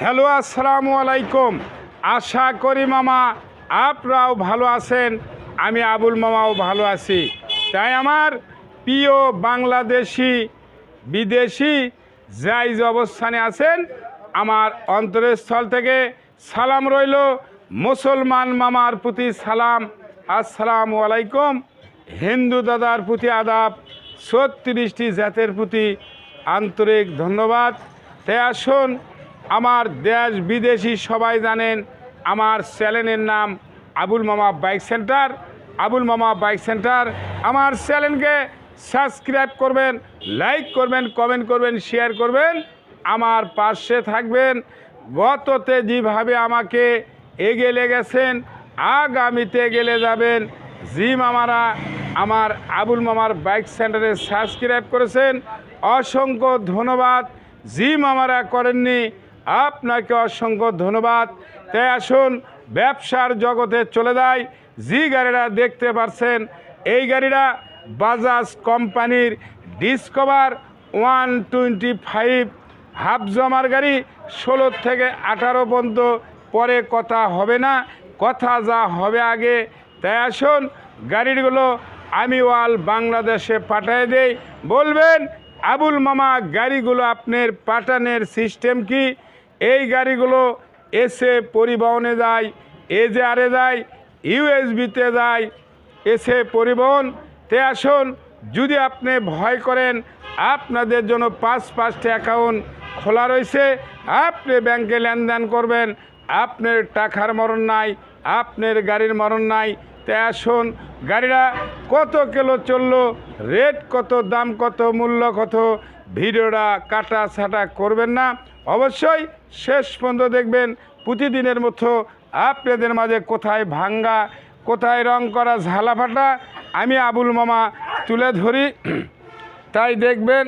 Hello, আসসালামু আলাইকুম। আশা করি মামা আপনারাও ভালো আছেন, আমি আবুল মামাও ভালো আছি। তাই আমার প্রিয় বাংলাদেশি বিদেশি যাই যে অবস্থানে আছেন, আমার অন্তরের স্থল থেকে সালাম রইল। মুসলমান মামার প্রতি সালাম, আসসালামু আলাইকুম। হিন্দু দাদার প্রতি আদাব, 36টি জাতের প্রতি আন্তরিক ধন্যবাদ। তাই আসুন, আমার দেশ বিদেশি সবাই জানেন আমার চ্যানেলের নাম আবুল মামা বাইক সেন্টার। আবুল মামা বাইক সেন্টার আমার চ্যানেলকে সাবস্ক্রাইব করবেন, লাইক করবেন, কমেন্ট করবেন, শেয়ার করবেন, আমার পাশে থাকবেন। গততে যেভাবে আমাকে এগিয়ে লেগেছেন, আগামীতে গেলে যাবেন। জি মামারা আমার আবুল মামার বাইক সেন্টারে সাবস্ক্রাইব করেছেন, অসংখ্য ধন্যবাদ। জি মামারা করেননি, আপনাকে অসংখ্য ধন্যবাদ। তাই আসুন ব্যবসার জগতে চলে যায়। জি গাড়িটা দেখতে পাচ্ছেন, এই গাড়িটা বাজাজ কোম্পানির ডিসকভার 125 হাফ জমার গাড়ি। 16 থেকে 18 পর্যন্ত পরে কথা হবে না, কথা যা হবে আগে। তাই আসুন গাড়িগুলো আমি ওয়াল বাংলাদেশে পাঠিয়ে দেই। বলবেন আবুল মামা গাড়িগুলো আপনার পাঠানোর সিস্টেম কি? এই গাড়িগুলো এসে পরিবহনে যায়, এজআরে যায়, ইউএসবিতে যায়, এসে পরিবহন। তে আসুন, যদি আপনি ভয় করেন, আপনাদের জন্য 5-5টি অ্যাকাউন্ট খোলা রয়েছে। আপনি ব্যাংকে লেনদেন করবেন, আপনার টাকার মরণ নাই, আপনার গাড়ির মরণ নাই। তাই আসুন, গাড়িটা কত কিলো চললো, রেট কত, দাম কত, মূল্য কত, ভিডিওটা কাটা ছাটা করবেন না, অবশ্যই শেষ পর্যন্ত দেখবেন। প্রতিদিনের মতো আপনাদের মাঝে কোথায় ভাঙ্গা, কোথায় রং করা, ঝালা ফাটা আমি আবুল মামা তুলে ধরি। তাই দেখবেন,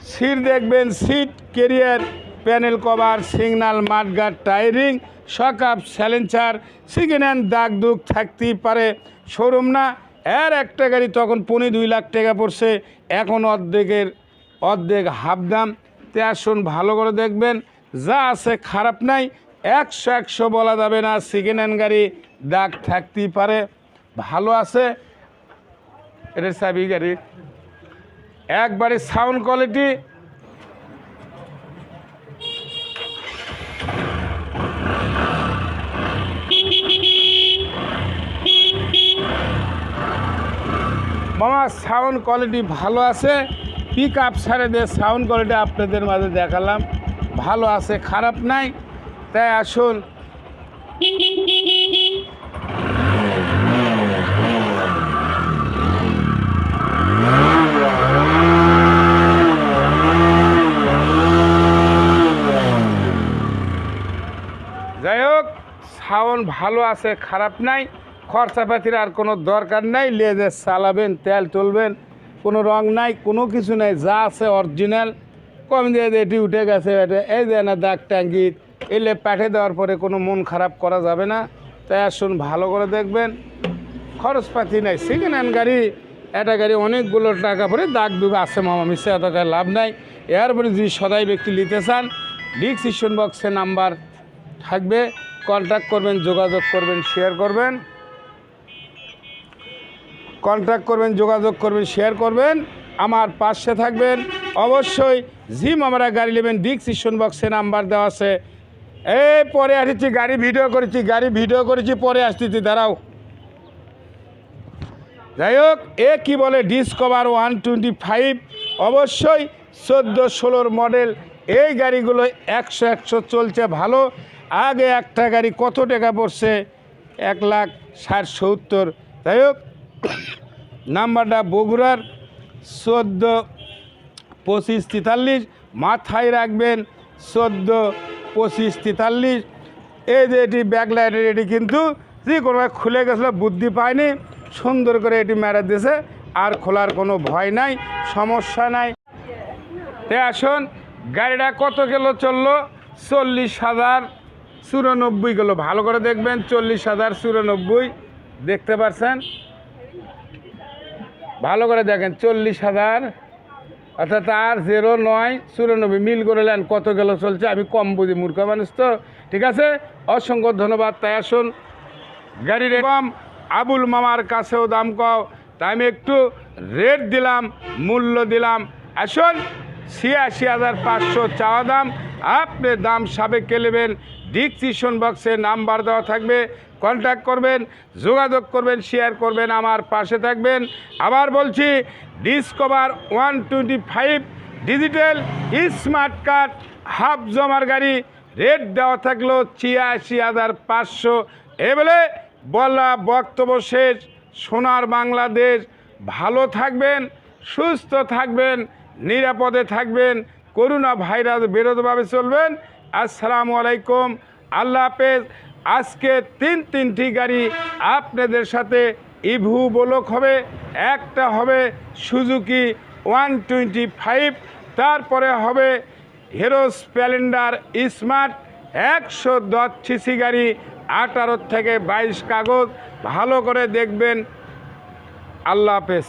সিট দেখবেন, seat carrier, panel cover, signal, mudguard, টায়ারিং, শকআপ, স্যালেন্সার, সেকেন্ড হ্যান্ড দাগ দুগ থাকতেই পারে। শোরুম না, এর একটা গাড়ি তখন 2.5 লাখ টাকা পড়ছে, এখন অর্ধেক হাফ দাম। তে আসুন ভালো করে দেখবেন, যা আছে খারাপ নাই, 100 বলা যাবে না। সেকেন্ড হ্যান্ড গাড়ি, দাগ থাকতেই পারে, ভালো আছে। এটা চাবি গাড়ি, একবারে সাউন্ড কোয়ালিটি। মামা সাউন্ড কোয়ালিটি ভালো আছে। পিক আপ সারে দিয়ে সাউন্ড কোয়ালিটি আপনাদের মাঝে দেখালাম, ভালো আছে, খারাপ নাই। তাই আসুন, যাই হোক, সাউন্ড ভালো আছে, খারাপ নাই। খরচাপাতির আর কোনো দরকার নাই, লেজে চালাবেন, তেল তুলবেন, কোনো রং নাই, কোনো কিছু নাই, যা আছে অরিজিনাল। কম দিয়ে এটি উঠে গেছে, এটা এই যে না দাগ ট্যাঙ্কি এলে পাঠিয়ে দেওয়ার পরে কোনো মন খারাপ করা যাবে না। তাই আসুন ভালো করে দেখবেন, খরচপাতি নাই। সেকেন্ড হ্যান্ড গাড়ি, একটা গাড়ি অনেকগুলো টাকা পরে দাগ দুগ আছে মামা, মিশে এত লাভ নাই। এরপরে যদি সদাই ব্যক্তি নিতে চান, ডিসক্রিপশন বক্সে নাম্বার থাকবে, কন্ট্যাক্ট করবেন, যোগাযোগ করবেন, শেয়ার করবেন, কন্ট্যাক্ট করবেন, যোগাযোগ করবেন, শেয়ার করবেন, আমার পাশে থাকবেন। অবশ্যই জিম আমরা গাড়ি নেবেন, ডিসক্রিপশন বক্সে নাম্বার দেওয়া আছে। এই পরে আসছি, গাড়ি ভিডিও করেছি, পরে আসতেছি, দাঁড়াও। যাই হোক, এ কি বলে ডিসকভার 125, অবশ্যই 14-16 মডেল। এই গাড়িগুলো 100 চলছে ভালো। আগে একটা গাড়ি কত টাকা পড়ছে, 1,60,70। যাই হোক, নাম্বারটা বগুড়ার 14-25-43, মাথায় রাখবেন 14-25-43। এই যে এটি ব্যাকলাইটের, এটি কিন্তু যে কোনো খুলে গেছিলো, বুদ্ধি পায়নি, সুন্দর করে এটি মেরে দিয়েছে, আর খোলার কোনো ভয় নাই, সমস্যা নাই। তে আসুন, গাড়িটা কত কিলো চললো, 40,094 কিলো। ভালো করে দেখবেন, 40,094 দেখতে পাচ্ছেন, ভালো করে দেখেন, 40,000 অর্থাৎ আর 0994 মিল করে নেন, কত গেল চলছে, আমি কম বুঝি, মূর্খ মানুষ তো। ঠিক আছে, অসংখ্য ধন্যবাদ। তাই আসুন, গাড়ির কম, আবুল মামার কাছেও দাম কও, তাই আমি একটু রেট দিলাম, মূল্য দিলাম। আসুন, 86,500 চাওয়া দাম, আপনি দাম সাবেক নেবেন। ডিসক্রিপশন বক্সে নাম্বার দেওয়া থাকবে, কন্ট্যাক্ট করবেন, যোগাযোগ করবেন, শেয়ার করবেন, আমার পাশে থাকবেন। আবার বলছি, discover 125 digital smart card half জমার গাড়ি, রেট দেওয়া থাকলো 86,500। এ বলে বলা বক্তব্য শেষ। সোনার বাংলাদেশ, ভালো থাকবেন, সুস্থ থাকবেন, নিরাপদে থাকবেন, করোনা ভাইরাস বিরোধভাবে চলবেন। আসসালামু আলাইকুম, আল্লাহ হাফেজ। আজকে তিনটি গাড়ি আপনাদের সাথে ইভু বলক হবে, একটা হবে সুজুকি 125, তারপরে হবে হিরো স্প্লেন্ডার স্মার্ট 110 সিসি গাড়ি, 18 থেকে 22 কাগজ। ভালো করে দেখবেন। আল্লাহ হাফেজ।